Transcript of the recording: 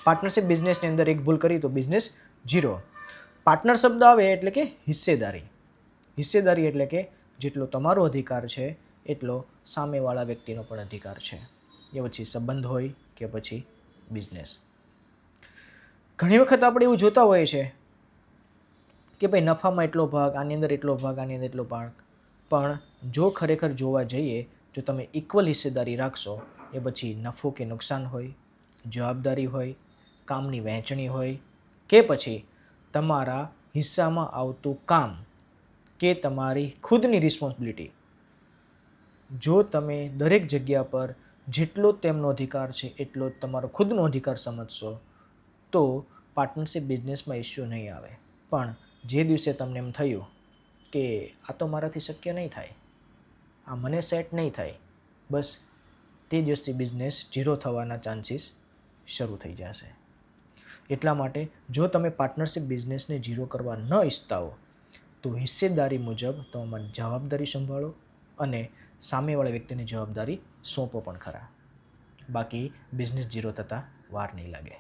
Partnership બિઝનેસની અંદર એક ભૂલ કરી તો બિઝનેસ ઝીરો. પાર્ટનર શબ્દ આવે એટલે કે હિસ્સેદારી. હિસ્સેદારી એટલે કે જેટલો તમારો અધિકાર છે એટલો સામેવાળા વ્યક્તિનો પણ અધિકાર છે. એ પછી સંબંધ હોય કે પછી બિઝનેસ. ઘણી વખત આપણે એવું જોતા હોઈએ છે કે ભાઈ નફામાં એટલો ભાગ, આની અંદર એટલો ભાગ, આની અંદર એટલો ભાગ. પણ જો ખરેખર જોવા જઈએ, જો તમે ઇક્વલ હિસ્સેદારી રાખશો, એ પછી નફો કે નુકસાન હોય, જવાબદારી હોય, કામની વહેંચણી હોય કે પછી તમારા હિસ્સામાં આવતું કામ કે તમારી ખુદની રિસ્પોન્સિબિલિટી, જો તમે દરેક જગ્યા પર જેટલો તેમનો અધિકાર છે એટલો તમારો ખુદનો અધિકાર સમજશો તો પાર્ટનરશિપ બિઝનેસમાં ઇશ્યુ નહીં આવે. પણ જે દિવસે તમને એમ થયું કે આ તો મારાથી શક્ય નહીં થાય, આ મને સેટ નહીં થાય, બસ તે દિવસથી બિઝનેસ ઝીરો થવાના ચાન્સીસ શરૂ થઈ જશે. એટલા માટે જો તમે પાર્ટનરશિપ બિઝનેસને ઝીરો કરવા ન ઈચ્છતા હો તો હિસ્સેદારી મુજબ તમારી જવાબદારી સંભાળો અને સામેવાળા વ્યક્તિની જવાબદારી સોંપો પણ ખરા. બાકી બિઝનેસ ઝીરો થતાં વાર નહીં લાગે.